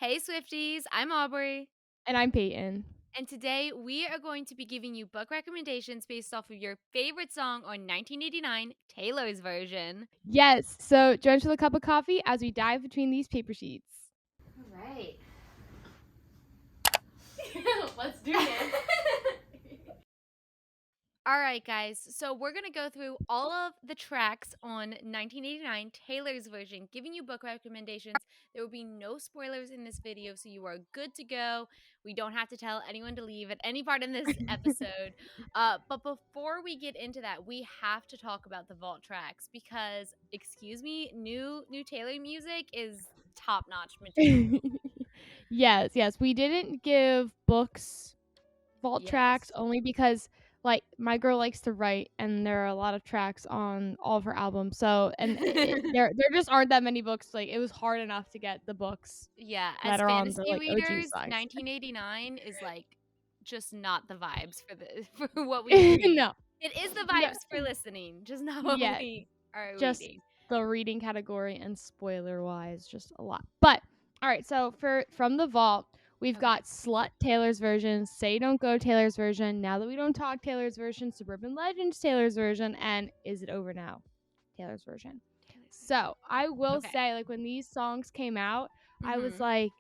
Hey Swifties, I'm Aubrey, And I'm Peyton. and today we are going to be giving you book recommendations based off of your favorite song on 1989, Taylor's version. Yes, so join us with a cup of coffee as we dive between these paper sheets. All right. Let's do this. All right, guys. So we're going to go through all of the tracks on 1989 Taylor's version, giving you book recommendations. There will be no spoilers in this video, so you are good to go. We don't have to tell anyone to leave at any part in this episode. But before we get into that, we have to talk about the vault tracks because, excuse me, new Taylor music is top-notch material. Yes, we didn't give books vault tracks Yes. only because like my girl likes to write and there are a lot of tracks on all of her albums. So and there just aren't that many books. Like it was hard enough to get the books Yeah, that as are on the fantasy like OG readers, songs. 1989 is, like, just not the vibes for the for what we read. No, It is the no, vibes for listening, just not what yeah, we are just reading. the reading category and spoiler wise, just a lot. But all right, so from the vault, we've Okay. got Slut Taylor's version, Say Don't Go Taylor's version, Now That We Don't Talk Taylor's version, Suburban Legends Taylor's version, and Is It Over Now Taylor's version. So I will Okay. say, like when these songs came out, I was Mhm. like,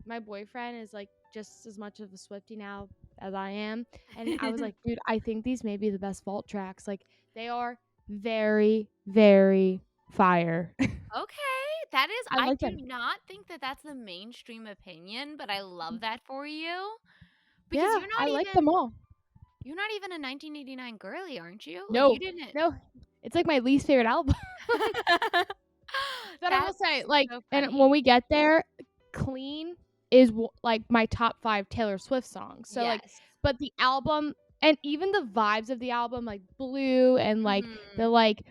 my boyfriend is like just as much of a Swiftie now as I am, and I was like, dude, I think these may be the best vault tracks. Like they are very, very fire. Okay, that is I I like do them. not think that that's the mainstream opinion, but I love that for you because Yeah, I like them all. you're not even a 1989 girly, aren't you? Like, you No, didn't. no, it's like my least favorite album. But I will That's say, like, so and funny. when we get there, Clean is like my top 5 Taylor Swift songs. So like, Yes. but the album and even the vibes of the album, like Blue and like the Mhm. like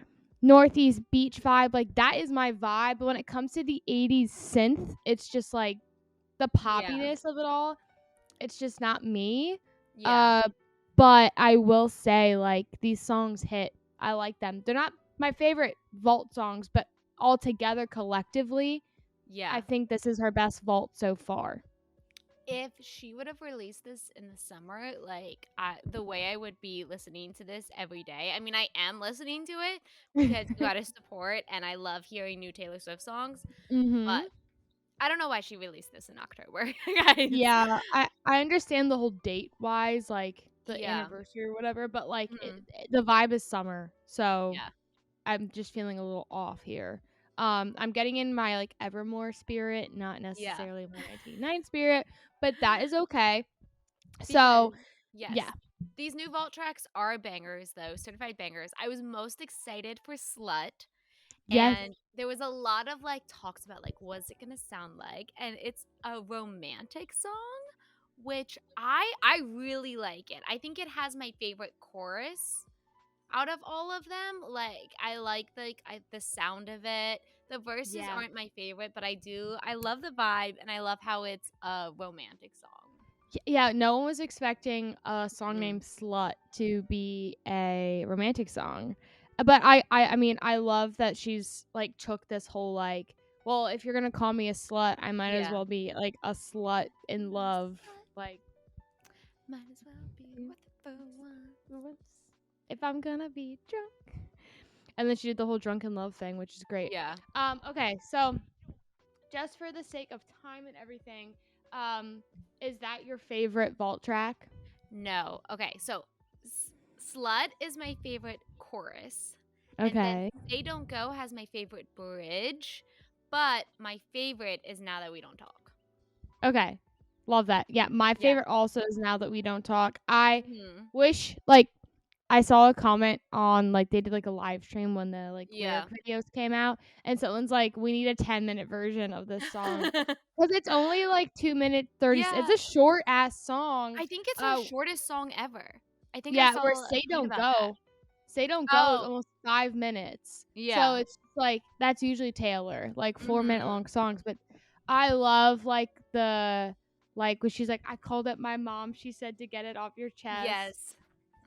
Northeast Beach vibe, like that is my vibe. But when it comes to the 80s synth, it's just like the Yeah. poppiness of it all. It's just not me. Yeah. Uh, but I will say, like, these songs hit. I like them. They're not my favorite vault songs, but altogether collectively, I Yeah. think this is her best vault so far. If she would have released this in the summer, like the way I would be listening to this every day. I mean, I am listening to it because you gotta support, and I love hearing new Taylor Swift songs. Mhm. But I don't know why she released this in October, guys. Yeah, I understand the whole date wise, like the Yeah. anniversary or whatever, but like Mhm. the vibe is summer, so Yeah. I'm just feeling a little off here. I'm getting in my like Evermore spirit, not Yeah. necessarily my 1989 spirit, but that is okay. So, Because yes, yeah. these new vault tracks are bangers, though certified bangers. I was most excited for Slut. Yes. And there was a lot of like talks about like what's it gonna sound like, and it's a romantic song, which I really like it. I think it has my favorite chorus out of all of them. Like I like the sound of it. The verses Yeah. aren't my favorite, but I love the vibe, and I love how it's a romantic song. Yeah, no one was expecting a song Mm. named Slut to be a romantic song. But I mean, I love that she's like took this whole like, well, if you're going to call me a slut, I might as Yeah. well be like a slut in love. Like Might as well be worth it for one. if I'm going to be drunk. And then she did the whole drunken love thing, which is great. Yeah. Okay, so just for the sake of time and everything, um, is that your favorite vault track? No. Okay, so Slut is my favorite chorus. And then Okay. They Don't Go has my favorite bridge. But my favorite is Now That We Don't Talk. Okay. Love that. Yeah, my Yeah. favorite also is Now That We Don't Talk. I Mhm. wish like I saw a comment on like they did like a live stream when the like lyric Yeah. videos came out and someone's like we need a 10-minute version of this song cuz it's only like 2 minute 30 it's Yeah. a short ass song. I think it's her Uh shortest song ever. I think I yeah, where saw a Say tweet Don't about that. Go. Say Don't Go is Oh, almost 5 minutes. So yeah. it's just, like that's usually Taylor, like 4 minute Mhm. long songs, but I love like the like when she's like I called up my mom, she said to get it off your chest. Yes.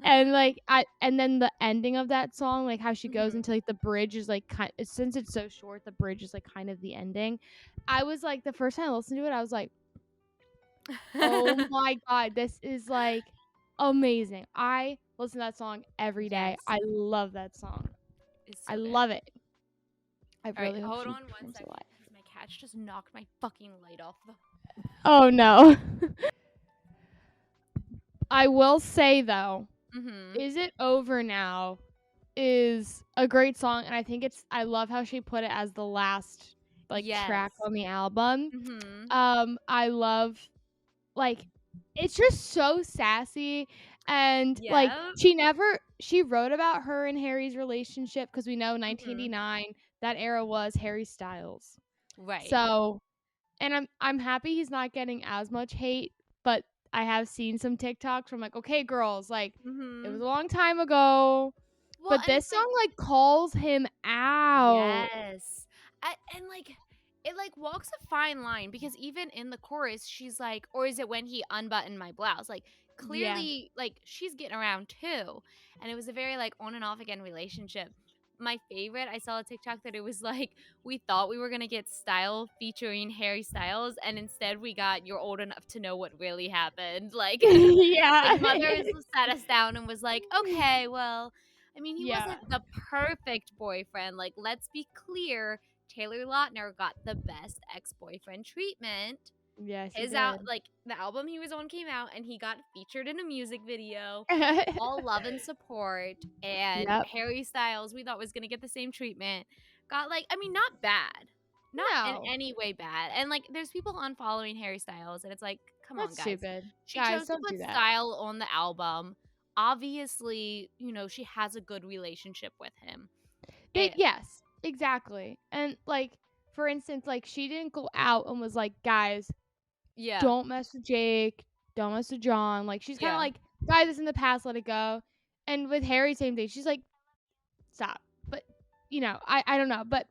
And, like, and then the ending of that song, like, how she goes Mhm. into, like, the bridge is, like, since it's so short, the bridge is, like, kind of the ending. I was, like the first time I listened to it, I was like, "Oh my god, this is, like, amazing." I listen to that song every day. Yes, I love that song. it's I so good. love it. I All right, really hope hold she on one performs a second lot. because my cat just knocked my fucking light off the. Oh, no. I will say, though, Mhm. "Is It Over Now" is a great song, and I think I love how she put it as the last, like, track Yes. on the album. Mhm. I love, like, it's just so sassy, and, like, Yep. she wrote about her and Harry's relationship because we know Mhm. 1989, that era was Harry Styles. Right. So, and I'm happy he's not getting as much hate, but I have seen some TikToks from like, "Okay, girls, like, it was Mhm. a long time ago," Well, but and this it's like song, like, calls him out. yes. And like it like walks a fine line because even in the chorus she's like, or is it when he unbuttoned my blouse? Like Yeah. clearly like she's getting around too. And it was a very like on and off again relationship. My favorite, I saw a TikTok that it was like we thought we were gonna get Style featuring Harry Styles, and instead we got You're Old Enough to Know What Really Happened. Like like Yeah. mother sat us down and was like, okay, well, I mean, he Yeah. wasn't the perfect boyfriend. Like, let's be clear. Taylor Lautner got the best ex boyfriend treatment. Yes, he His out did. like the album he was on came out and he got featured in a music video. All love and support. And Yep. Harry Styles, we thought was gonna get the same treatment. Got like, I mean, not bad. Not in No, any way bad. And like there's people unfollowing Harry Styles and it's like, come on, that's guys. stupid. She Guys, chose to don't put do that. style on the album. Obviously, she has a good relationship with him. They And yes, exactly. And, like, for instance, like, she didn't go out and was like, "Guys, yeah. don't mess with Jake, don't mess with John." Like, she's kinda Yeah. like, "Guys, it's in the past, let it go." And with Harry, same thing. She's like, "Stop." But, I don't know, but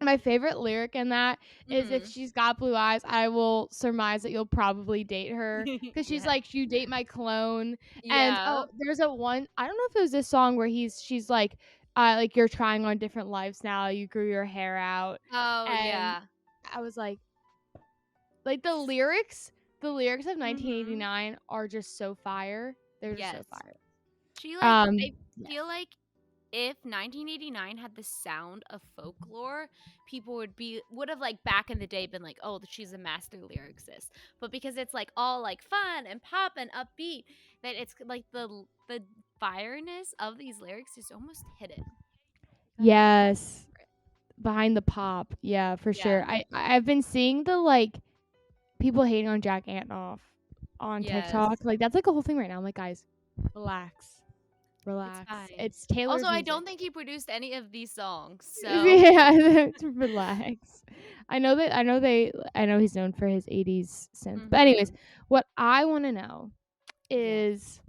my favorite lyric in that is, "If Mhm. she's got blue eyes, I will surmise that you'll probably date her." Because she's Yeah. like, "You date my clone." And, Yeah. oh, there's a one I don't know if it was this song where she's like, "You're trying on different lives now, you grew your hair out." Oh, And yeah. I was like, the lyrics of Mhm. 1989 are just so fire. They're just so Yes. fire. She like I feel Yes. like if 1989 had the sound of folklore, people would have like back in the day been like, "Oh, she's a master lyricist." But because it's like all like fun and pop and upbeat, that it's like the fireness of these lyrics is almost hidden. That's my Yes. favorite. Behind the pop. Yeah, for sure. Yeah. I've been seeing the, like, people hating on Jack Antonoff on Yes. TikTok. Like, that's, like, a whole thing right now. I'm like, "Guys, relax. It's Relax. fine. It's Also, Taylor's I music." don't think he produced any of these songs. So, Yeah, relax. I know he's known for his 80s synth. But anyways, mhm. what I wanna know Yes. is,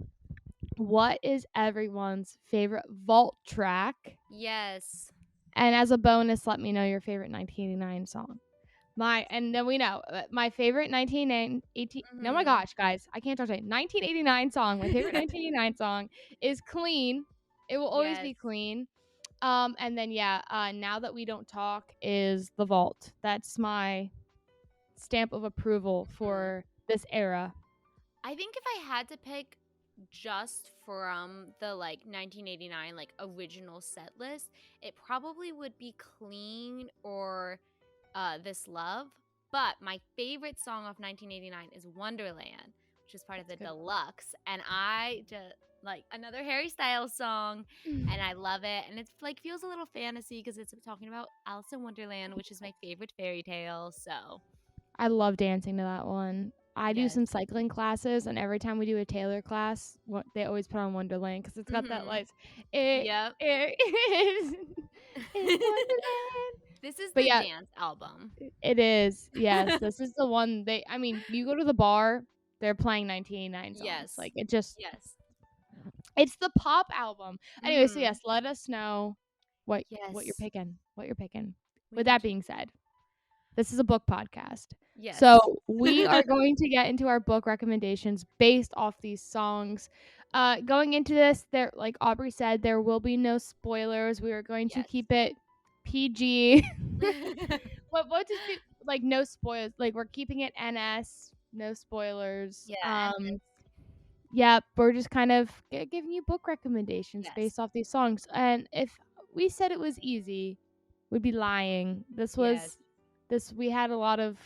what is everyone's favorite vault track? Yes. And as a bonus, let me know your favorite 1989 song. And then we know, my favorite 1918 oh my Mhm. gosh, guys, I can't talk today. 1989 song, my favorite 1989 song is "Clean." It will always Yes. be "Clean." And then, yeah, "Now That We Don't Talk" is "The Vault." That's my stamp of approval Mhm. for this era. I think if I had to pick just from the like 1989 like original set list, it probably would be Clean or This Love. But my favorite song of 1989 is Wonderland, which is part of That's the a good deluxe. And I just like another Harry Styles song and one. I love it. And it's like feels a little fantasy because it's talking about Alice in Wonderland, which is my favorite fairy tale. So, I love dancing to that one. I do yes. some cycling classes, and every time we do a Taylor class, they always put on Wonderland because it's got that Mhm. like, it Yep. it is in Wonderland. This is But the yeah, dance album. it is. Yes, this is the one. I mean, you go to the bar, they're playing 1989 songs. Yes. Like, Yes. it's the pop album. Anyway, so Mhm. yes, let us know what you're Yes. picking. What you're picking. We With need that to being said, this is a book podcast. yes. So we are going to get into our book recommendations based off these songs. Going into this, there, like Aubrey said, there will be no spoilers. We are going to Yes. keep it PG. What does like no spoilers? Like we're keeping it NS, no spoilers. Yeah, and Yeah, we're just kind of giving you book recommendations yes. based off these songs. And if we said it was easy, we'd be lying. Yes. This we had a lot of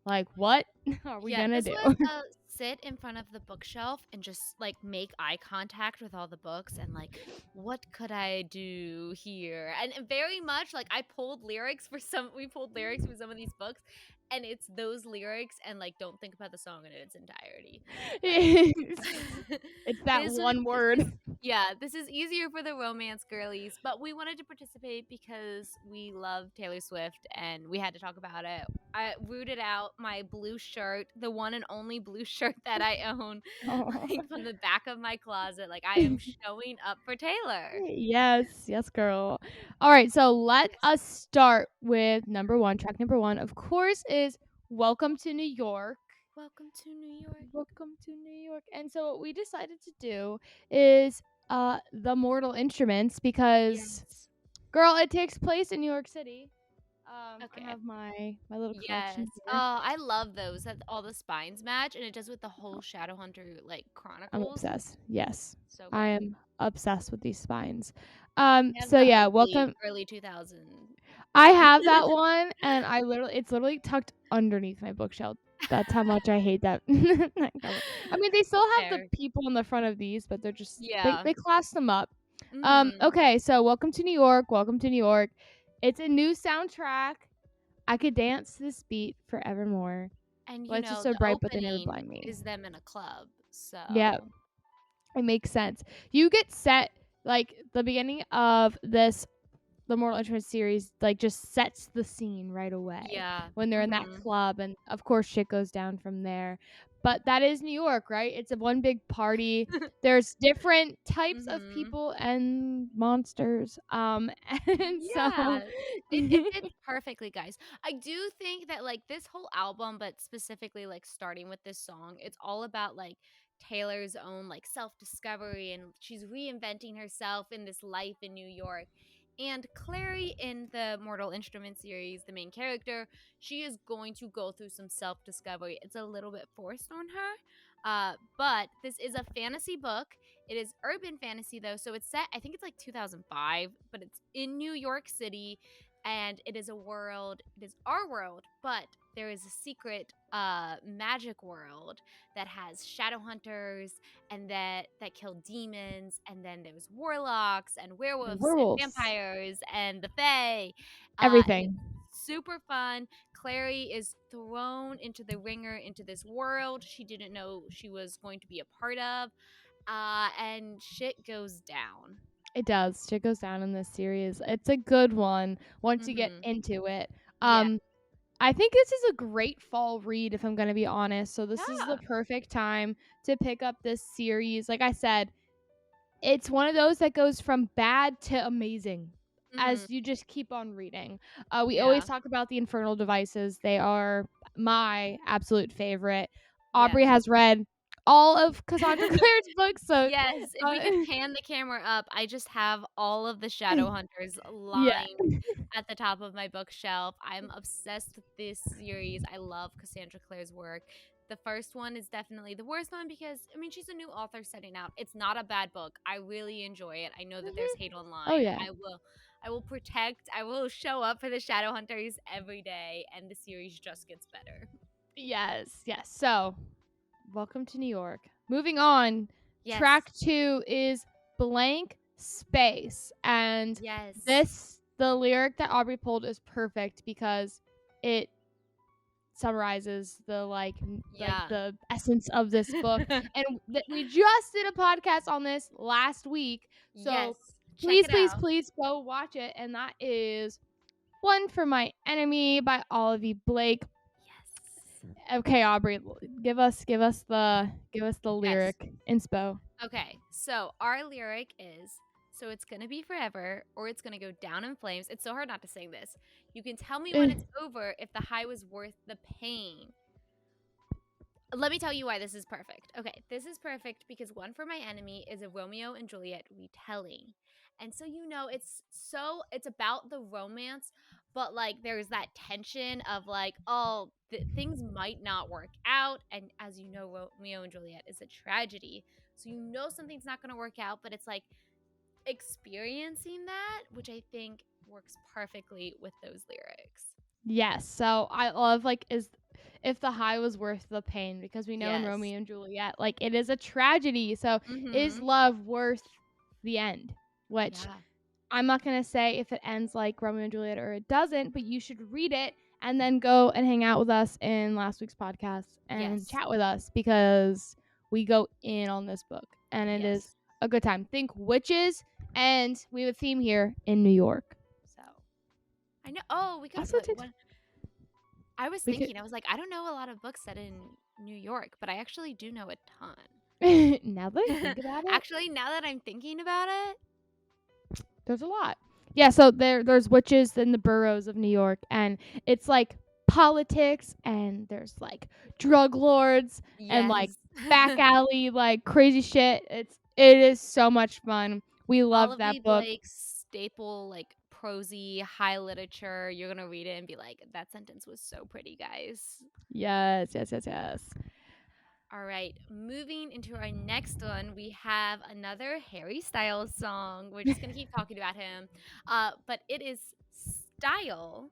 like, what are we Yeah, gonna this do? was a sit in front of the bookshelf and just like make eye contact with all the books and like what could I do here? And very much like I pulled lyrics for some we pulled lyrics for some of these books and it's those lyrics and like don't think about the song in its entirety. Like It's that one this is word. yeah, this is easier for the romance girlies, but we wanted to participate because we love Taylor Swift and we had to talk about it. I rooted out my blue shirt, the one and only blue shirt that I own, like from the back of my closet. Like I am showing up for Taylor. Yes, yes, girl. All right, so let Yes. us start with number one. Track number one, of course, is Welcome to New York. Welcome to New York. Welcome to New York. And so what we decided to do is the Mortal Instruments because Yes. girl, it takes place in New York City. I Okay. have my little Yes. collection here. Oh, I love those. That all the spines match, and it does with the whole Shadowhunter like I'm Chronicles. obsessed. Yes. So I good. am obsessed with these spines. I have So the yeah, ugly welcome. early 2000 I one. have that one and it's literally tucked underneath my bookshelf. That's how much I hate that, that cover. I mean, they still have the Fair. people in the front of these, but they're just Yeah. they class them up. Mhm. Okay, so Welcome to New York. Welcome to New York. It's a new soundtrack. I could dance to this beat forevermore. And Lights are so the bright, but they never opening blind me. is them in a club. Yeah, So, it makes sense. You get set like the beginning of this the Mortal Instruments series like just sets the scene right away yeah. when they're in that Mhm. club, and of course shit goes down from there. But that is New York, right? It's a one big party. There's different types of Mhm. people and monsters. And so Yeah. It fits perfectly, guys. I do think that like this whole album, but specifically like starting with this song, it's all about like Taylor's own like self-discovery and she's reinventing herself in this life in New York. And Clary in the Mortal Instruments series, the main character, she is going to go through some self-discovery. It's a little bit forced on her. But this is a fantasy book. It is urban fantasy though, so it's set. I think it's like 2005, but it's in New York City, and it is a world. It is our world, but there is a secret magic world that has shadow hunters and that kill demons, and then there's warlocks and werewolves and werewolves, vampires and the fae, and it's everything. super fun. Clary is thrown into the ringer into this world she didn't know she was going to be a part of, and shit goes down. It does. Shit goes down in this series. It's a good one once you get Mhm. into it. Yeah. Um, I think this is a great fall read, if I'm going to be honest. So, this is the Yeah. perfect time to pick up this series. Like I said, it's one of those that goes from bad to amazing Mhm. as you just keep on reading. We always Yeah. talk about the Infernal Devices, they are my absolute favorite. Aubrey Yes. has read all of Cassandra Clare's books, so Yes, if uh, we could pan the camera up, I just have all of the shadow hunters yeah. lined at the top of my bookshelf. I'm obsessed with this series. I love Cassandra Clare's work. The first one is definitely the worst one because I mean she's a new author setting out. It's not a bad book. I really enjoy it. I know that there's Mhm. hate Oh, online. yeah. I will protect. I will show up for the shadow hunters every day and the series just gets better. Yes, yes. So, welcome to New York. Moving on, Yes. track 2 is Blank Space. And Yes. the lyric that Aubrey pulled is perfect because it summarizes the like Yeah. the essence of this book. And we just did a podcast on this last week. Yes. So, Check it please, out. please go watch it. And that is One for My Enemy by Olivia Blake. Yes. Okay, Aubrey, give us the Yes. lyric inspo. Okay. So our lyric is so it's gonna be forever or it's gonna go down in flames. It's so hard not to sing this. You can tell me when Eh, it's over if the high was worth the pain. Let me tell you why this is perfect. Okay, this is perfect because One for My Enemy is a Romeo and Juliet retelling. And so it's about the romance, but like there's that tension of like, oh, things might not work out, and as you know, Romeo and Juliet is a tragedy. So you know something's not going to work out, but it's like experiencing that, which I think works perfectly with those lyrics. Yes. So I love like is if the high was worth the pain, because we know in Yes. Romeo and Juliet like it is a tragedy. So is Mhm. love worth the end? Which Yeah. I'm not going to say if it ends like Romeo and Juliet or it doesn't, but you should read it and then go and hang out with us in last week's podcast and Yes. chat with us, because we go in on this book and it is Yes. a good time. Think witches, and we have a theme here in New York. So I know. Oh, we could also put to one. I was we could thinking, I was like, I don't know a lot of books set in New York, but I actually do know a now that I think ton. about it, Actually, now that I'm thinking about it, there's a lot. Yeah, so there's witches in the boroughs of New York, and it's like politics, and there's like drug lords and like yes. back alley like crazy shit. It is so much fun. We All love of that the book. like staple, like prosy, high literature, you're going to read it and be like, that sentence was so pretty, guys. Yes, yes, yes, yes. All right, moving into our next one, we have another Harry Styles song. We're just gonna keep talking about him, but it is Style,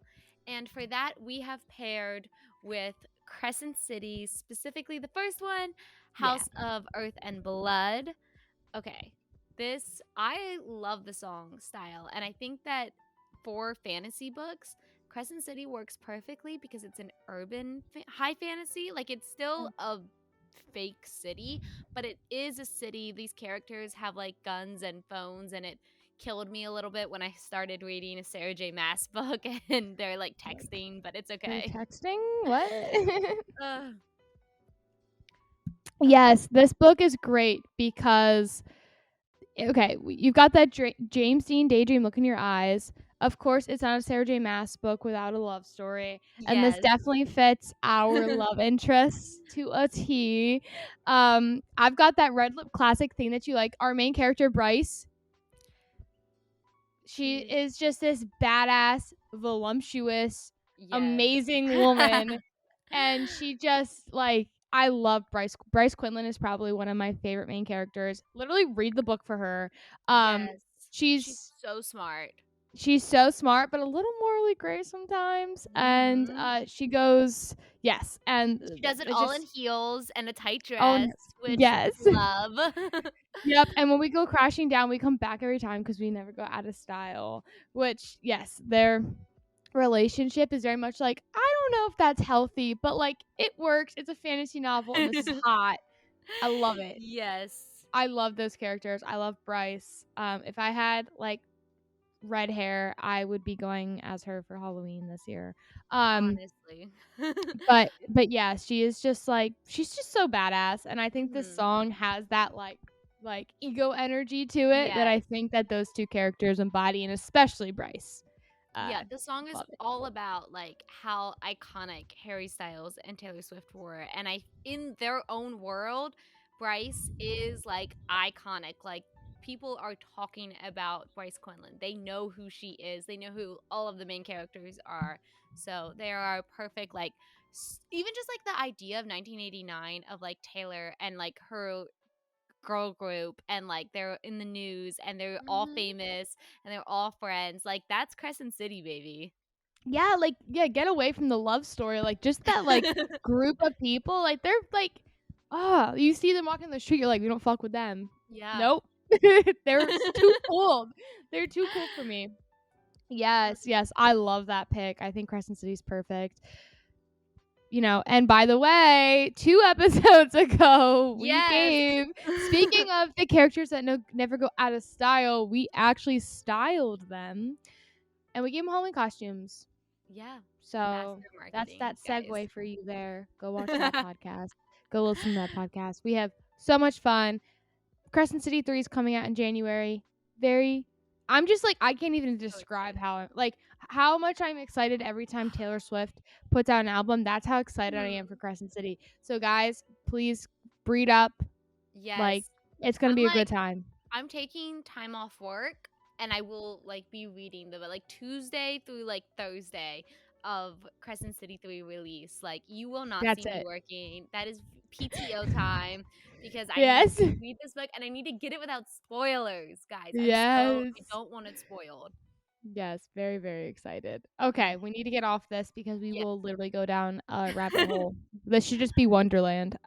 and for that we have paired with Crescent City, specifically the first one, Yeah, House of Earth and Blood. Okay. I love the song Style, and I think that for fantasy books, Crescent City works perfectly because it's an urban high fantasy. Like it's still a fake city, but it is a city. These characters have like guns and phones, and it killed me a little bit when I started reading a Sarah J. Maas book and they're like texting, but it's they're okay. texting. What? Ugh. Okay. Yes, this book is great because okay, you've got that James Dean daydream look in your eyes. Of course, it's not a Sarah J. Maas book without a love story, and this Yes. definitely fits our love interests to a T. I've got that red lip classic thing that you like. Our main character, Bryce, she She's is just this badass, voluptuous, yes. amazing woman, and she just like I love Bryce. Bryce Quinlan is probably one of my favorite main characters. Literally read the book for her. Um, Yes. She's she's so smart. she's so smart, but a little morally gray sometimes. And Mhm. she goes yes, and She does it it's all in just heels and a tight oh dress, no. which Yes. love. Yep, and when we go crashing down, we come back every time because we never go out of style. Which, yes, their relationship is very much like I don't know if that's healthy, but like it works. It's a fantasy novel, and this is hot. I love it. Yes. I love those characters. I love Bryce. If I had like red hair, I would be going as her for Halloween this year. Um, Honestly. but yeah, she is just like she's just so badass, and I think this Mhm. song has that like ego energy to it that I Yes. think that those two characters embody, and especially Bryce. Yeah, Uh, the song is love it. all about like how iconic Harry Styles and Taylor Swift were, and I in their own world, Bryce is like iconic. Like people are talking about Bryce Quinlan. They know who she is. They know who all of the main characters are. So they are perfect. Like even just like the idea of 1989 of like Taylor and like her girl group and like they're in the news and they're all Mhm. famous and they're all friends. Like that's Crescent City, baby. Yeah, like yeah, get away from the love story. Like just that like group of people, like they're like you see them walking the street, you're like, we don't fuck with them. Yeah. Nope. They're too cool. They're too cool for me. Yes, yes, I love that pick. I think Crescent City's perfect. And by the way, 2 episodes ago, we Yes. gave speaking of the characters that never go out of style, we actually styled them and we gave them Halloween costumes. Yeah. So Master that's marketing, that guys. segue for you there. Go watch that podcast. Go listen to that podcast. We have so much fun. Crescent City 3 is coming out in January. Very I'm just like I can't even So describe excited. how much I'm excited every time Taylor Swift puts out an album. That's how excited I am for Mhm. Crescent City. So guys, please breed up. Like, Yes. it's gonna I'm be a like good time. I'm taking time off work and I will like be reading the like Tuesday through like Thursday of Crescent City 3 release. Like you will not see That's me it. working. That is PTO time because I need Yes. to read this book and I need to get it without spoilers, guys. I Yes. don't want it spoiled. Yes, very, very excited. Okay, we need to get off this because we Yeah. will literally go down a rabbit hole. This should just be Wonderland.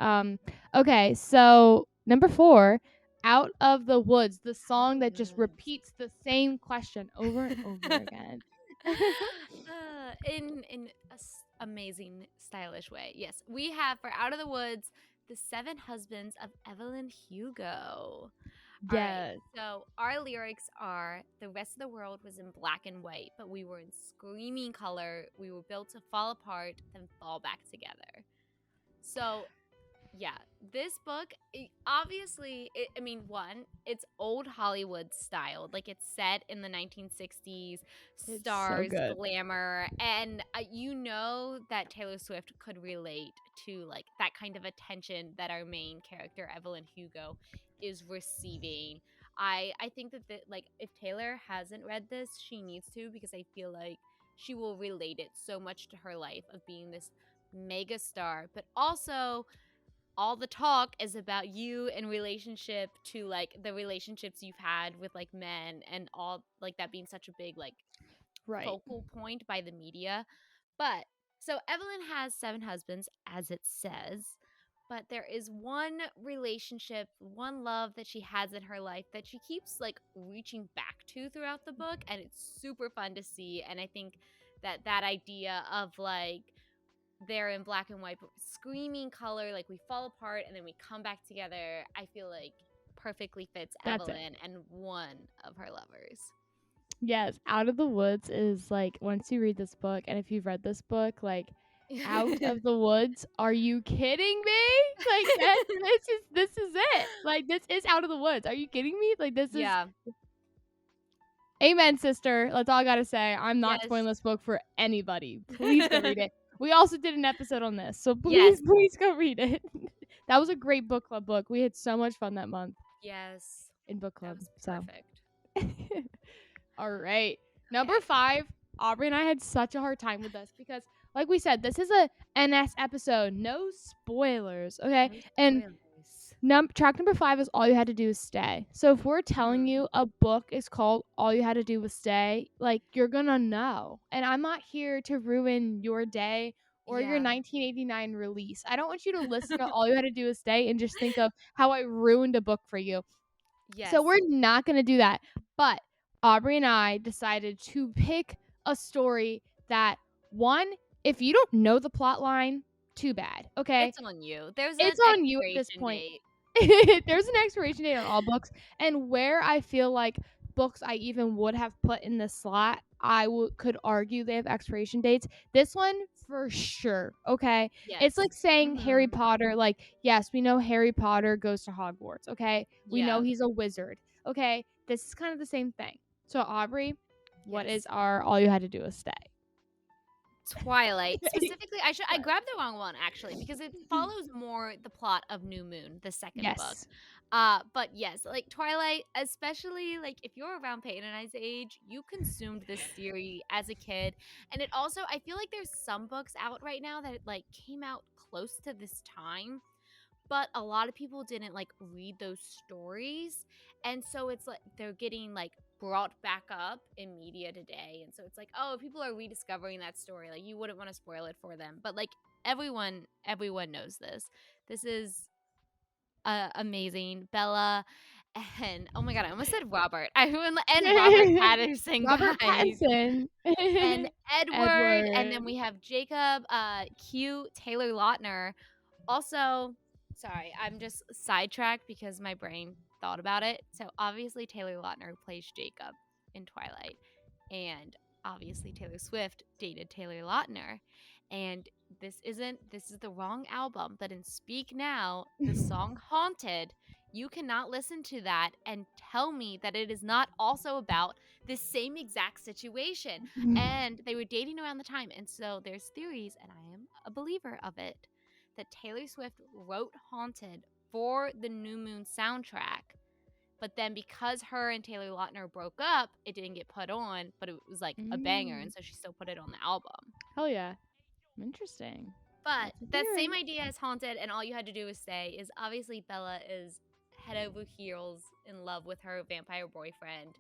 Okay, so number 4, Out of the Woods, the Out of song the that just woods. repeats the same question over and over again. In amazing stylish way. Yes, we have for Out of the Woods, the Seven Husbands of Evelyn Hugo. All right. Yes. So our lyrics are the rest of the world was in black and white, but we were in screaming color. We were built to fall apart, then fall back together. So yeah, this book obviously I mean, one, it's old Hollywood styled, like it's set in the 1960s, It's so stars, good. glamour, and you know that Taylor Swift could relate to like that kind of attention that our main character Evelyn Hugo is receiving. I think that like if Taylor hasn't read this, she needs to, because I feel like she will relate it so much to her life of being this mega star, but also all the talk is about you in relationship to like the relationships you've had with like men and all like that being such a big like Right. focal point by the media. But so Evelyn has seven husbands, as it says, but there is one relationship, one love that she has in her life that she keeps like reaching back to throughout the book, and it's super fun to see. And I think that that idea of like they're in black and white, but screaming color, like we fall apart and then we come back together, I feel like perfectly fits That's it. Evelyn and one of her lovers. Yes, Out of the Woods is like once you read this book, and if you've read this book, like Out of the Woods, are you kidding me? Like that this is it. Like this is Out of the Woods. Are you kidding me? Like this is Yeah. amen, sister. That's all I gotta say. I'm not Yes. spoiling this book for anybody. Please go read it. We also did an episode on this, so please, Yes. please go read it. That was a great book club book. We had so much fun that month Yes. in book That club. was So perfect. all right. Number Okay. 5, Aubrey and I had such a hard time with this because, like we said, this is a NS episode. No spoilers, okay? No And spoilers. track number 5 is All You Had to Do Was Stay. So if we're telling Mhm. you a book is called All You Had to Do Was Stay, like you're gonna know. And I'm not here to ruin your day or your Yeah. 1989 release. I don't want you to listen to All You Had to Do Was Stay and just think of how I ruined a book for you. So Yes. we're not going to do that. But Aubrey and I decided to pick a story that, one, if you don't know the plot line, too bad. Okay. It's on you. There's an It's on you at this expiration point. date. There's an expiration date on all books. And where I feel like books I even would have put in the slot, could argue they have expiration dates. This one for sure. Okay. It's Yes. like saying Harry Mhm. Potter, like, yes, we know Harry Potter goes to Hogwarts. Okay. We know Yeah. he's a wizard. Okay. This is kind of the same thing. So, Aubrey, what is Yes. our All You Had to Do Was Stay? Twilight. Specifically, I grabbed the wrong one actually because it follows more the plot of New Moon, the second book. Yes. But yes, like Twilight, especially like if you're around Peyton and I's age, you consumed this series as a kid. And it also I feel like there's some books out right now that like came out close to this time, but a lot of people didn't like read those stories, and so it's like they're getting like brought back up in media today, and so it's like, oh, people are rediscovering that story, like you wouldn't want to spoil it for them, but like everyone knows this is amazing. Bella and oh my god, I almost said Robert. And Robert Patterson, Robert guys, Pattinson. and Edward, and Edward. then we have Jacob, cute Taylor Lautner. Also, sorry, I'm just sidetracked because my brain thought about it. So obviously Taylor Lautner plays Jacob in Twilight, and obviously Taylor Swift dated Taylor Lautner. And this is the wrong album, but in Speak Now, the song Haunted, you cannot listen to that and tell me that it is not also about the same exact situation. And they were dating around the time, and so there's theories, and I am a believer of it, that Taylor Swift wrote Haunted for the New Moon soundtrack. But then because her and Taylor Lautner broke up, it didn't get put on, but it was like a banger, Mm. and so she still put it on the album. Hell yeah. Interesting. But That's a that same theory. idea as Haunted, and all you had to do was say, is obviously Bella is head over heels in love with her vampire boyfriend.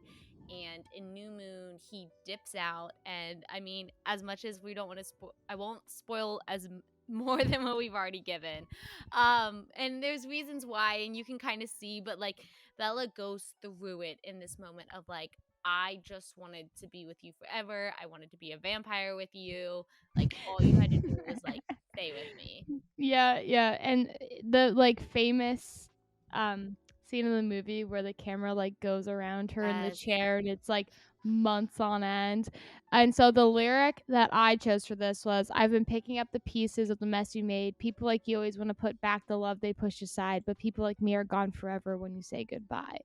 And in New Moon, he dips out. And I mean, as much as we don't want to I won't spoil as more than what we've already given. And there's reasons why, and you can kind of see, but like Bella goes through it in this moment of like, I just wanted to be with you forever. I wanted to be a vampire with you. Like, all you had to do was like stay with me. Yeah, yeah. And the like famous scene in the movie where the camera like goes around her in the Yes. chair and it's like months on end. And so the lyric that I chose for this was, I've been picking up the pieces of the mess you made. People like you always want to put back the love they pushed aside, but people like me are gone forever when you say goodbye.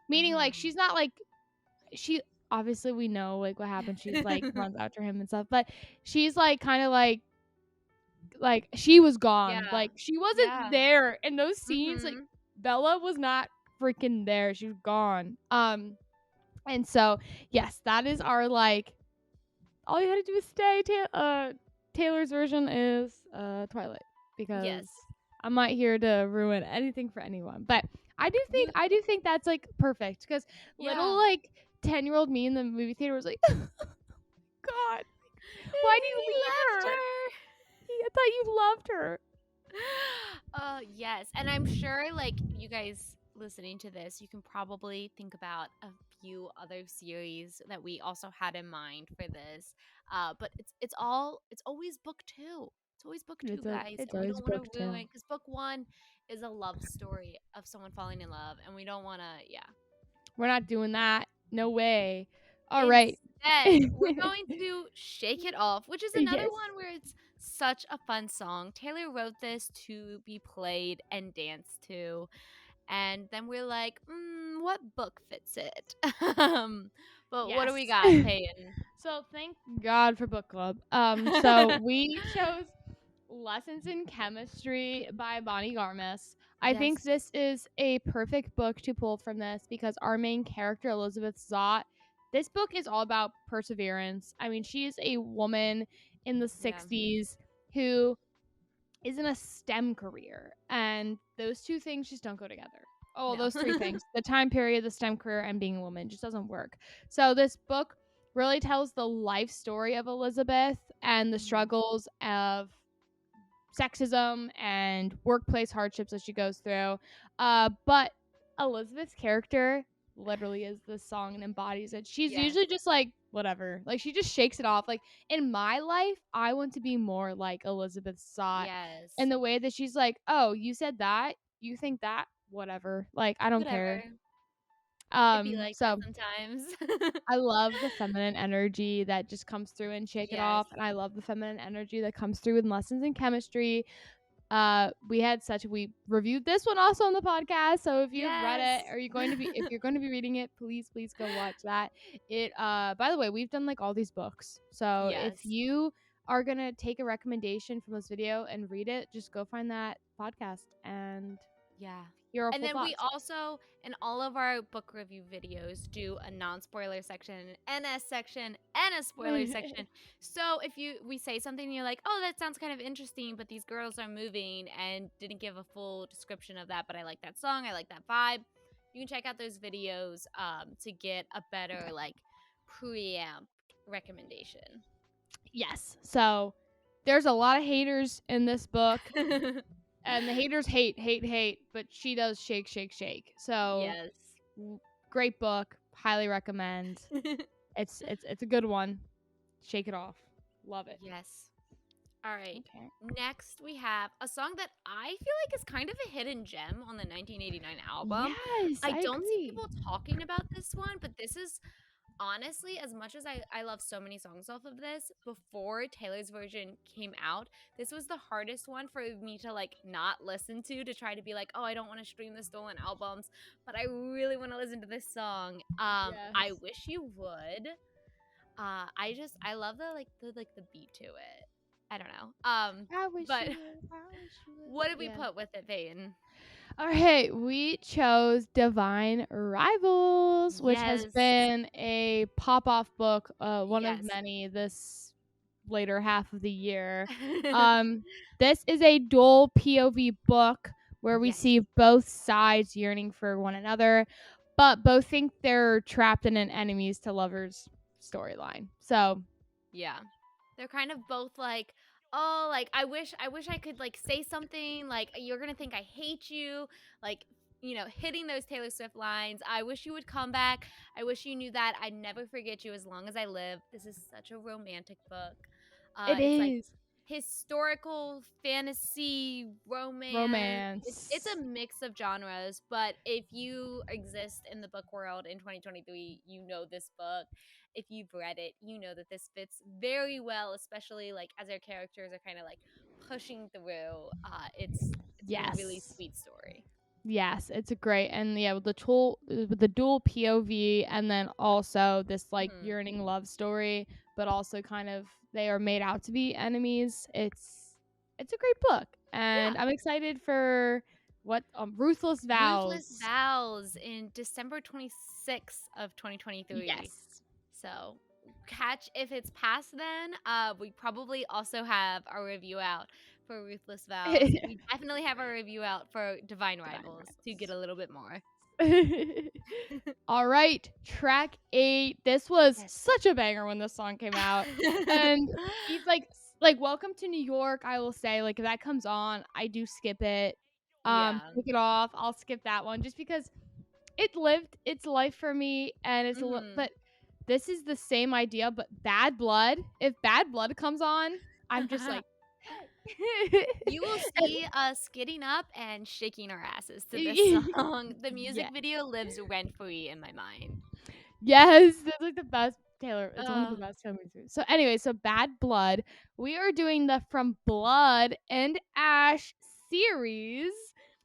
Meaning like Mhm. she's not like, she obviously we know like what happened. She's like runs after him and stuff, but she's like kind of like she was gone. Yeah. Like she wasn't Yeah. there in those scenes. Like Mhm. Bella was not freaking there. She was gone. And so yes, that is our like all you had to do is stay. Taylor's version is Twilight, because Yes. I'm not here to ruin anything for anyone. But You I do think that's like perfect, because little yeah. like 10-year-old me in the movie theater was like, God, why do you He leave left her? her. I thought you loved her. Yes. And I'm sure like you guys listening to this, you can probably think about a few other series that we also had in mind for this. But it's always book 2. It's always book 2, guys, It's and we always don't want to book two. ruin cuz book 1 is a love story of someone falling in love, and we don't want to, yeah. We're not doing that. No way. All right. Instead, we're going to Shake It Off, which is another Yes. one where it's such a fun song. Taylor wrote this to be played and danced to. And then we're like, what book fits it? But what do we Yes. got, Peyton? So thank God for book club. So we chose Lessons in Chemistry by Bonnie Garmis. I Yes. think this is a perfect book to pull from this, because our main character, Elizabeth Zott, this book is all about perseverance. I mean, she is a woman in the Yeah. 60s who is in a STEM career, and those two things just don't go together. Oh, No. those three things: the time period, the STEM career, and being a woman just doesn't work. So this book really tells the life story of Elizabeth and the Mhm. struggles of sexism and workplace hardships that she goes through. But Elizabeth's character literally is this song and embodies it. She's Yes. usually just like whatever, like she just shakes it off. Like in my life, I want to be more like Elizabeth Sott in Yes. the way that she's like, oh, you said that, you think that, whatever. Like I don't care. Whatever. It'd be like that So sometimes. I love the feminine energy that just comes through and Shake It Yes. Off, and I love the feminine energy that comes through in Lessons in Chemistry. We reviewed this one also on the podcast, so if you've read Yes. it, or you're going to be if you're going to be reading it, please go watch that. It by the way, we've done like all these books, so if Yes. you are gonna take a recommendation from this video and read it, just go find that podcast and Yeah. hear our And full then we thoughts. also, in all of our book review videos, do a non-spoiler section, an NS section, and a spoiler section. So if we say something and you're like, oh, that sounds kind of interesting, but these girls are moving and didn't give a full description of that, but I like that song, I like that vibe, you can check out those videos to get a better Okay. like preamp recommendation. Yes. So there's a lot of haters in this book, and the haters hate, but she does shake. So Yes. great book, highly recommend. It's a good one. Shake It Off. Love it. Yes. All right. Okay. Next, we have a song that I feel like is kind of a hidden gem on the 1989 album. Yes, I I don't see agree. people talking about this one, but this is honestly, as much as I love so many songs off of this, before Taylor's version came out, this was the hardest one for me to like not listen to try to be like, oh, I don't want to stream the stolen albums, but I really want to listen to this song. I Yes. wish you would. I love the beat to it. I don't know. I wish But you would. I wish you would. what did we Yeah. put with it, Peyton? All right, we chose Divine Rivals, which has Yes. been a pop-off book, one of Yes. many this later half of the year. Um, this is a dual POV book where we Yes. see both sides yearning for one another, but both think they're trapped in an enemies to lovers storyline. So, Yeah. They're kind of both like, "Oh, like I wish I could like say something like you're going to think I hate you." Like, hitting those Taylor Swift lines. "I wish you would come back. I wish you knew that I'd never forget you as long as I live." This is such a romantic book. it It's like is historical fantasy romance. It's a romance. mix of genres, but if you exist in the book world in 2023, you know this book. If you've read it, you know that this fits very well, especially like as our characters are kind of like pushing through. It's a really Yes. sweet story. Yes, it's a great, and yeah, with the dual POV, and then also this like Hmm. yearning love story, but also kind of they are made out to be enemies. It's a great book, Yeah. and I'm excited for what Ruthless Ruthless Vows. Vows in December 26th of 2023. Yes. So catch if it's past then. We probably also have our review out for Ruthless Vows. We definitely have our review out for Divine Divine Rivals to get Rivals. a little bit more. All right, track 8. This was Yes. such a banger when this song came out. And he's like Welcome to New York, I will say, like if that comes on, I do skip it. Yeah. Take it off. I'll skip that one just because it lived its life for me and Mhm. but this is the same idea but Bad Blood. If Bad Blood comes on, I'm just like, "Hey." You will And see us getting up and shaking our asses to this song. The music yeah. video lives rent free in my mind. Yes, that's like the best Taylor. It's one of the Uh, best Taylor movies. So anyway, so Bad Blood. We are doing the From Blood and Ash series.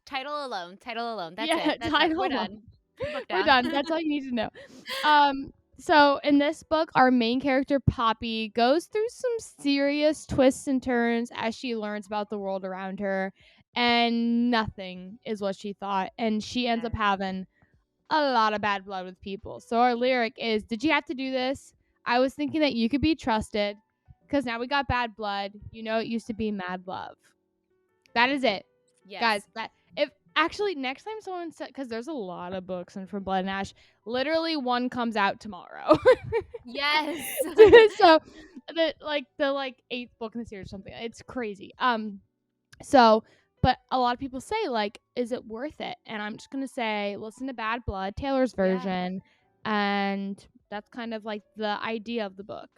title alone. That's Yeah, it. That's it. title We're alone. done. Put the book We're down. done. That's all you need to know. So in this book, our main character Poppy goes through some serious twists and turns as she learns about the world around her, and nothing is what she thought, and she ends up Yes. having a lot of bad blood with people. So our lyric is, "Did you have to do this? I was thinking that you could be trusted, because now we got bad blood. You know it used to be mad love." That is it, guys. Yes. That if actually next time someone said, because there's a lot of books and From Blood and Ash, literally one comes out tomorrow. Yes. So the eighth book in the series or something. It's crazy. So, but a lot of people say, like, is it worth it? And I'm just going to say, listen to Bad Blood, Taylor's Yeah. version. And that's kind of like the idea of the book.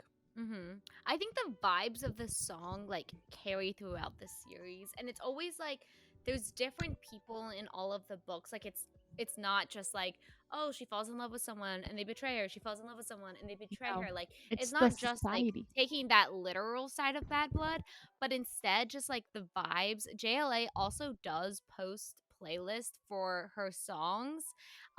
I think the vibes of the song like carry throughout the series, and it's always like there's different people in all of the books. Like it's not just like, oh, she falls in love with someone and they betray her. She falls in love with someone and they betray No, her. Like it's it's the not just like society. taking that literal side of Bad Blood, but instead just like the vibes. JLA also does post playlist for her songs,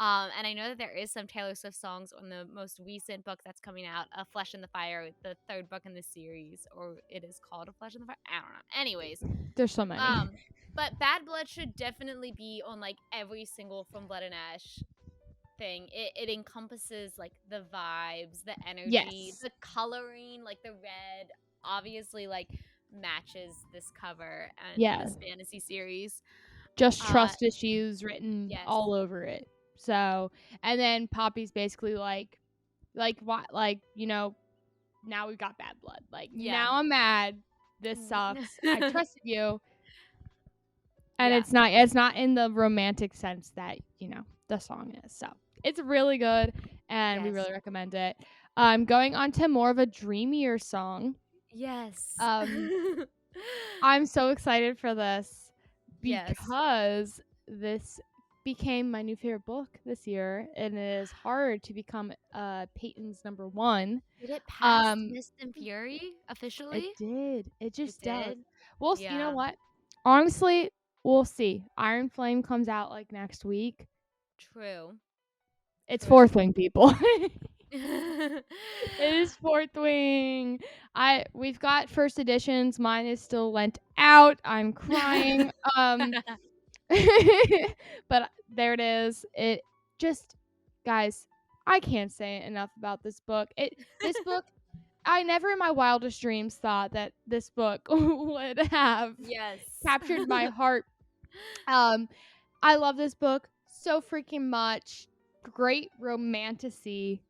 and I know that there is some Taylor Swift songs on the most recent book that's coming out, A Flesh in the Fire, the third book in the series, or it is called A Flesh in the Fire. I don't know. Anyways, There's so many. um, but Bad Blood should definitely be on like every single From Blood and Ash thing. It encompasses like the vibes, the energy, Yes. the coloring, like the red obviously like matches this cover and Yeah. this fantasy series. Just Uh trust issues written yes. all over it. So, and then Poppy's basically what, now we've got bad blood. Like, Yeah. now I'm mad. This Mm. sucks. I trusted you. And Yeah. it's not in the romantic sense that, the song is. So it's really good and we Yes. really recommend it. Going on to more of a dreamier song. Yes. Um, I'm so excited for this Yes. because this became my new favorite book this year, and it is hard to become Peyton's number one. Did it pass Um, Mist and Fury it officially? did. It It just does. did? You know Yeah. what? Honestly, we'll see. Iron Flame comes out like next week. True. It's True. fourth wing, people. It is Fourth Wing. We've got first editions. Mine is still lent out. I'm crying. But there it is. It just, guys, I can't say enough about this book. This book, I never in my wildest dreams thought that this book would have Yes. captured my heart. Um, I love this book so freaking much. Great romanticy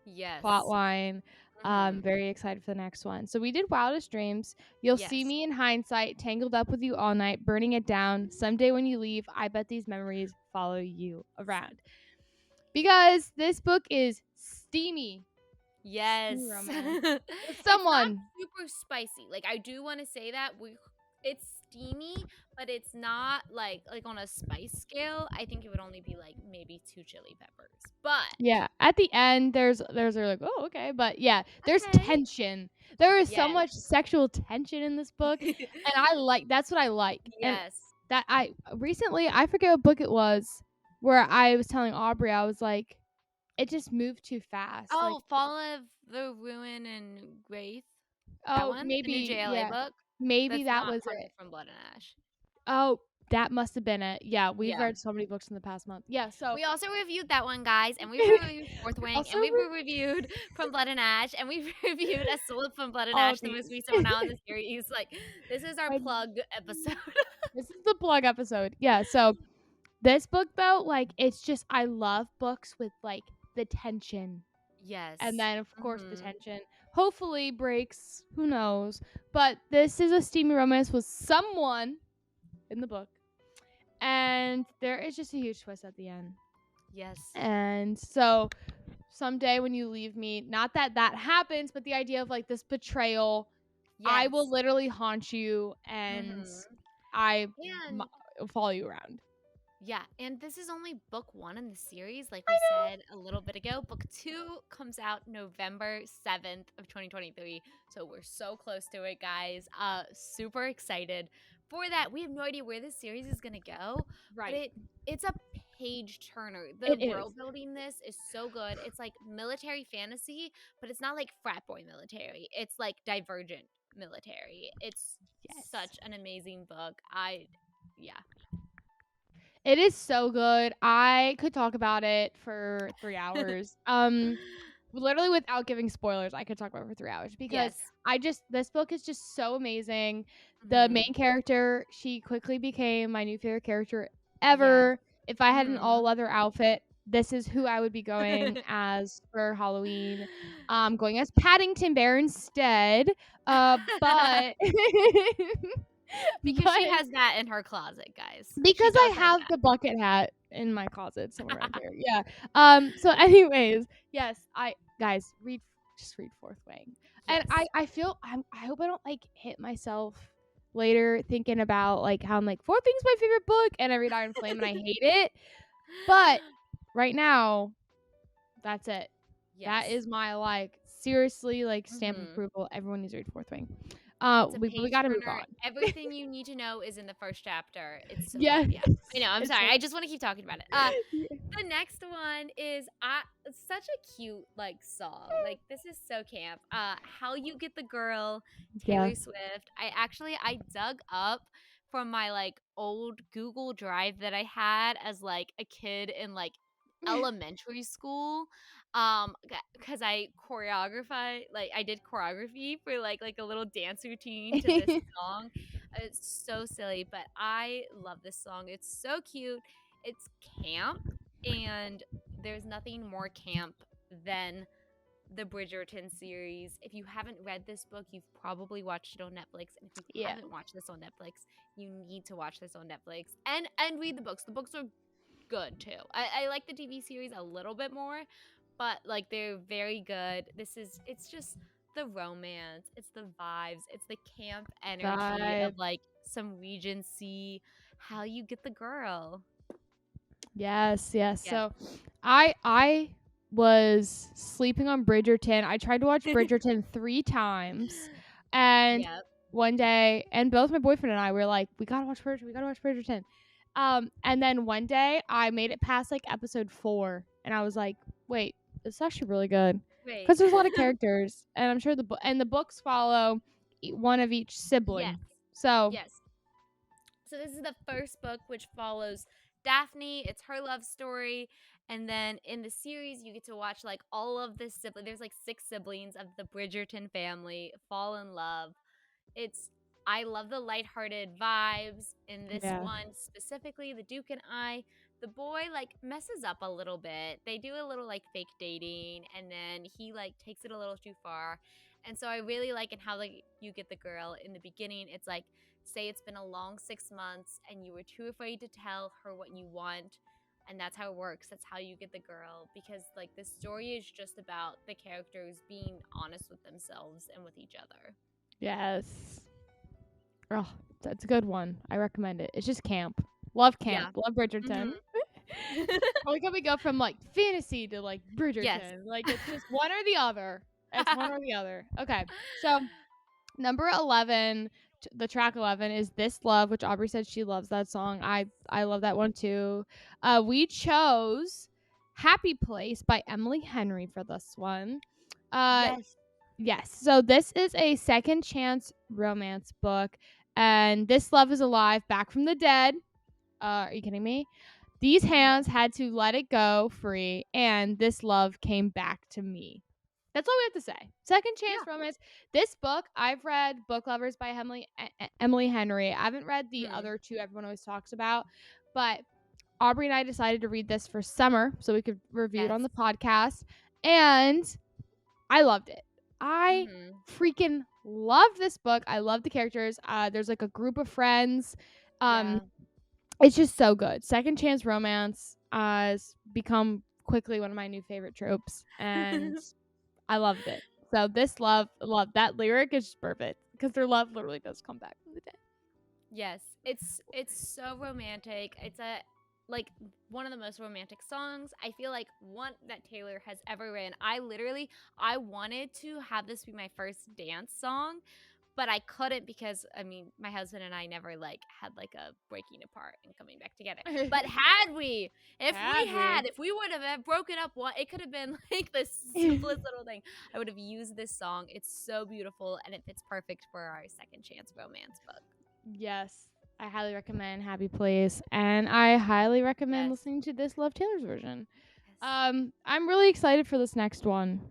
Yes. plotline. Mhm. Very excited for the next one. So we did Wildest Dreams. You'll see Yes. me in hindsight, tangled up with you all night, burning it down. Someday when you leave, I bet these memories follow you around. Because this book is steamy. Yes. Steamy romance. With It's not someone. super spicy. Like, I do wanna say that it's steamy, but it's not like on a spice scale, I think it would only be, like, maybe 2 chili peppers, but Yeah. At the end, there's they're like, oh, okay. But yeah, there's okay. tension. There is so Yes. much sexual tension in this book. And that's what I like. And Yes. that I recently, I forget what book it was, where I was telling Aubrey, I was like, it just moved too fast. Like, Oh, Fall of the Ruin and Wraith? That oh, one? The new maybe, JLA yeah, book? maybe That's that not was Hunter it. from Blood and Ash. Oh, that must have been it. Yeah, we've Yeah. read so many books in the past month. Yeah, so We also reviewed that one, guys, and we've reviewed Fourth Wing, also and we've reviewed From Blood and Ash, and we've reviewed A Slip from Blood and all Ash, of the most these. recent one out in the series. Like, this is our I- plug episode. this is the plug episode. Yeah, so this book though, like, it's just, I love books with like the tension, and Yes. then of course the Mhm. tension hopefully breaks, who knows, but this is a steamy romance with someone in the book, and there is just a huge twist at the end. Yes. And so someday when you leave me, not that that happens, but the idea of like this betrayal, I will Yes. literally haunt you, and Mhm. I And follow you around. yeah, and this is only book 1 in the series, like I we know. said a little bit ago. Book 2 comes out November 7th of 2023. So we're so close to it, guys. Super excited for that. We have no idea where this series is gonna go, but Right. it's a page turner. The It is. world building this is so good. It's like military fantasy, but it's not like frat boy military. It's like divergent military. It's Yes. such an amazing book. Yeah. It is so good. I could talk about it for 3 hours. Literally without giving spoilers, I could talk about it for 3 hours because Yes. this book is just so amazing. The Mhm. main character, she quickly became my new favorite character Yes. ever. If I had an all Mhm. leather outfit, this is who I would be going as for Halloween. Going as Paddington Bear instead. But Because she but has that in her closet, guys. She because I does have have that. the bucket hat in my closet somewhere around here. Yeah. So anyways, yes, I guys read Fourth Wing. And Yes. I hope I don't like hit myself later thinking about like how I'm like Fourth Wing's my favorite book and I read Iron Flame and I hate it. But right now, that's it. That Yes. is my like seriously like stamp of Mhm. approval. Everyone needs to read Fourth Wing. It's a We page got to move turner. on. Everything you need to know is in the first chapter. It's so good. Yes. Yeah. I know. I'm It's sorry. so I just want to keep talking about it. The next one is such a cute like song. Like this is so camp. How You Get the Girl, yeah. Taylor Swift. I dug up from my like old Google Drive that I had as like a kid in like elementary school. Because I did choreography for like a little dance routine to this song. It's so silly, but I love this song. It's so cute. It's camp, and there's nothing more camp than the Bridgerton series. If you haven't read this book, you've probably watched it on Netflix. And if you Yeah. haven't watched this on Netflix, you need to watch this on Netflix and read the books. The books are good too. I like the TV series a little bit more, but like they're very good. It's just the romance, it's the vibes, it's the camp energy of Vibe. like some Regency, how you get the girl. Yes, yes. Yes. So I was sleeping on Bridgerton. I tried to watch Bridgerton 3 times. And Yep. one day, and both my boyfriend and I were like, we gotta watch Bridgerton, we gotta watch Bridgerton. And then one day I made it past like episode 4 and I was like, wait, It's actually really good Great. because there's a lot of characters, and I'm sure the books follow one of each Yes. sibling. So Yes. So this is the first book, which follows Daphne. It's her love story, and then in the series, you get to watch like all of the siblings. There's like 6 siblings of the Bridgerton family fall in love. It's I love the lighthearted vibes in this yeah, one specifically. The Duke and I, the boy like messes up a little bit. They do a little like fake dating, and then he like takes it a little too far. And so I really like in how like you get the girl in the beginning. It's like say it's been a long 6 months and you were too afraid to tell her what you want, and that's how it works. That's how you get the girl, because like the story is just about the characters being honest with themselves and with each other. yes. Oh, that's a good one. I recommend it. It's just camp. Love camp. Yeah. Love Bridgerton. Mhm. I like how we go from like fantasy to like Yes. Bridgerton. Like it's just one or the other. It's one or the other. Okay. So number 11, the track 11 is This Love, which Aubrey said she loves that song. I love that one too. We chose Happy Place by Emily Henry for this one. Uh Yes. yes. So this is a second chance romance book, and This Love is alive back from the dead. Are you kidding me? These Mhm. hands had to let it go free, and this love came back to me. That's all we have to say. Second chance Yeah. romance. This book, I've read Book Lovers by Emily Henry. I haven't read the Mm. other two everyone always talks about, but Aubrey and I decided to read this for summer so we could review it Yes. on the podcast, and I loved it. I Mhm. freaking love this book. I love the characters. There's like a group of friends. Um, Yeah. it's just so good. Second chance romance has become quickly one of my new favorite tropes, and I loved it. So this love that lyric is just perfect because their love literally does come back from the dead. Yes. It's so romantic. It's a like one of the most romantic songs I feel like one that Taylor has ever written. I wanted to have this be my first dance song, but I couldn't because I mean, my husband and I never like had like a breaking apart and coming back together. But Had we? if we would have broken up, it could have been like the simplest little thing. I would have used this song. It's so beautiful and it fits perfect for our second chance romance book. Yes. I highly recommend Happy Place, and I highly recommend Yes. listening to this Love Taylor's version. Yes. I'm really excited for this next one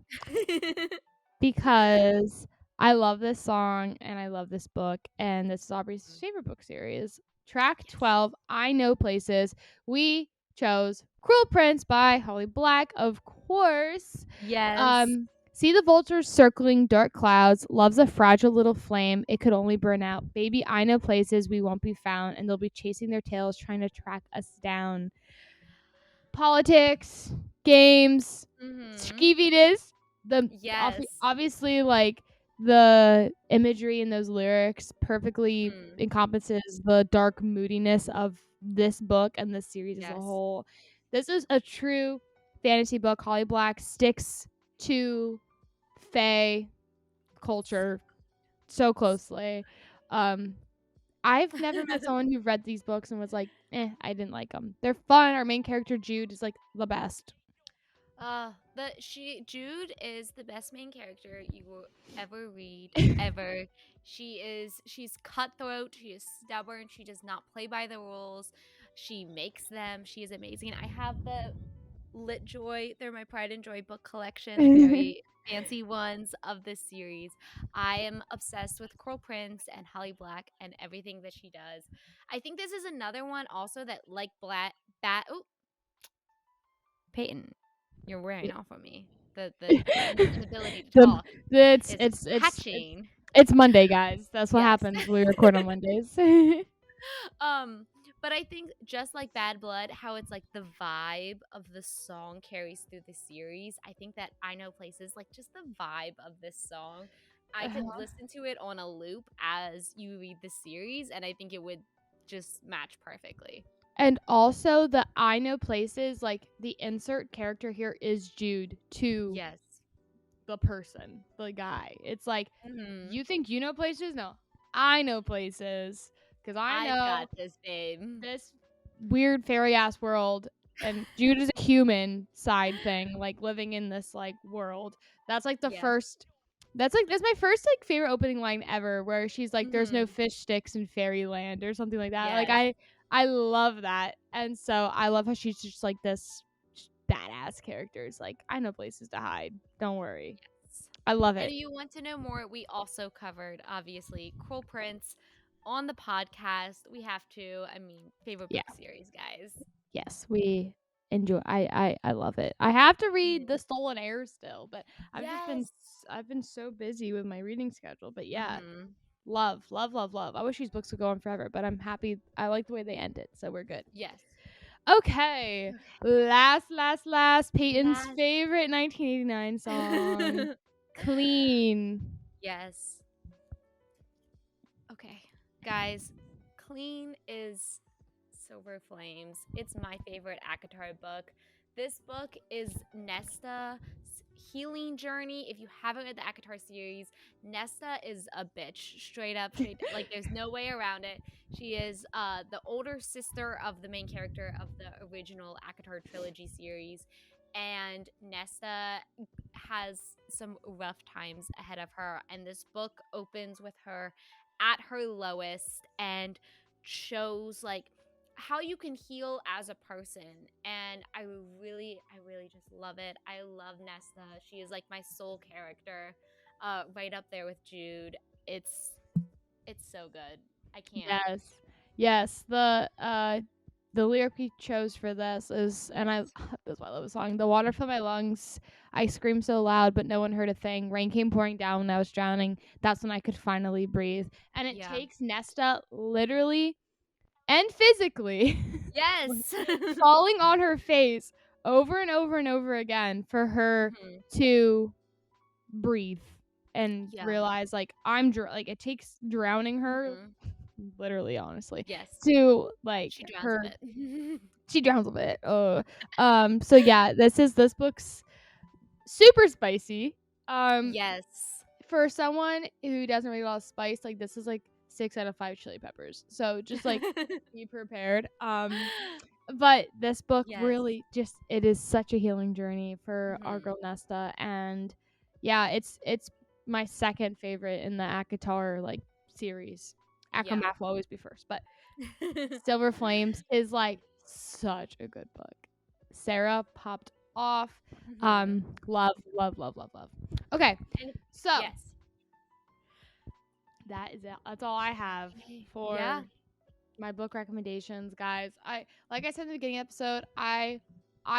because I love this song and I love this book, and this is Aubrey's favorite book series. Track Yes. 12, I Know Places. We chose Cruel Prince by Holly Black, of course. Yes. See the vultures circling dark clouds, love's a fragile little flame, it could only burn out. Baby, I know places we won't be found, and they'll be chasing their tails trying to track us down. Politics, games, Mhm. skeeviness, Yes. obviously like the imagery in those lyrics perfectly Mm. encompasses the dark moodiness of this book and this series as a Yes. whole. This is a true fantasy book. Holly Black sticks to fae culture so closely. Um, I've never met someone who read these books and was like, I didn't like them. They're fun. Our main character Jude is like the best. The she Jude is the best main character you will ever read ever. She's cutthroat, she is stubborn, she does not play by the rules. She makes them. She is amazing. I have the Lit Joy, they're my pride and joy book collection, the very fancy ones of this series. I am obsessed with Coral Prince and Holly Black and everything that she does. I think this is another one also that like Black Bat oh, Peyton, you're wearing off on me. The inability to the talk it's is it's it's it's hatching. it's Monday, guys. That's what Yes. happens when we record on Mondays. um, but I think just like Bad Blood, how it's like the vibe of the song carries through the series. I think that I Know Places, like just the vibe of this song, I could listen to it on a loop as you read the series, and I think it would just match perfectly. And also the I Know Places, like the insert character here is Jude to Yes. the person, the guy. It's like, Hmm. you think you know places? No, I know places because I I've know got this, babe. this weird fairy ass world. and Jude is a human side thing, like living in this like world. That's like the Yes. first. That's my first like favorite opening line ever, where she's like, "There's no Mhm. fish sticks in fairyland" or something like that. Like Yes. I love that, and so I love how she's just like this badass character. It's like, I know places to hide. Don't worry. I love And it. if you want to know more, we also covered, obviously, Cruel Prince on the podcast. We have to. I mean, favorite Yeah. book series, guys. Yes, we enjoy. I love it. I have to read Mhm. The Stolen Heir still, but Yes. I've been so busy with my reading schedule. But yeah, Mhm. love, love, love, love. I wish these books would go on forever, but I'm happy. I like the way they ended, so we're good. Yes. Okay, last. Peyton's Last. favorite 1989 song, "Clean." Yes. Okay, guys, Clean is Silver Flames. It's my favorite ACOTAR book. This book is Nesta's healing journey. If you haven't read the ACOTAR series, Nesta is a bitch, straight up, straight like there's no way around it. She is the older sister of the main character of the original ACOTAR trilogy series, and Nesta has some rough times ahead of her. And this book opens with her at her lowest and shows like how you can heal as a person. And I really just love it. I love Nesta. She is like my soul character, right up there with Jude. It's so good. I can't. Yes. Yes. The lyric we chose for this is, and I Yes. that's why I love the song. The water filled my lungs. I screamed so loud, but no one heard a thing. Rain came pouring down when I was drowning. That's when I could finally breathe. And it Yeah. takes Nesta literally and physically Yes. falling on her face over and over and over again for her Mhm. to breathe and Yeah. realize like like it takes drowning her Mhm. literally, honestly, Yes. to like She drowns a her bit. she drowns a bit. So yeah, this book's super spicy. Um Yes. for someone who doesn't really love spice, like this is like 6 out of 5 chili peppers. So just like be prepared. But this book Yes. really just it is such a healing journey for our Mhm. girl Nesta, and yeah, it's my second favorite in the ACOTAR like series. Yeah. ACOMAF will always be first, but Silver Flames is like such a good book. Sarah popped off. Mhm. Love, love, love, love, love. Okay, And so yes. that is it. That's all I have Okay. for Yeah. my book recommendations, guys. I like I said in the beginning of the episode, I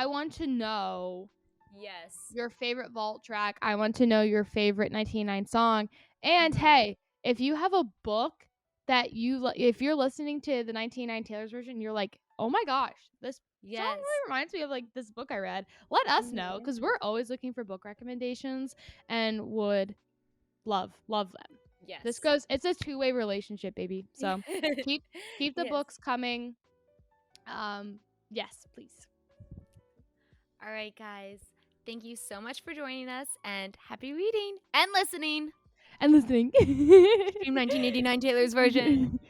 want to know Yes. your favorite vault track. I want to know your favorite 1989 song. And Mhm. hey, if you have a book that if you're listening to the 1989 Taylor's version, you're like, "Oh my gosh, this song Yes. really reminds me of like this book I read." Let us know, Mhm. cuz we're always looking for book recommendations and would love them. Yes. It's a two-way relationship, baby. So, keep keep the Yes. books coming. Yes, please. All right, guys. Thank you so much for joining us and happy reading and listening. And listening. Stream 1989 Taylor's version.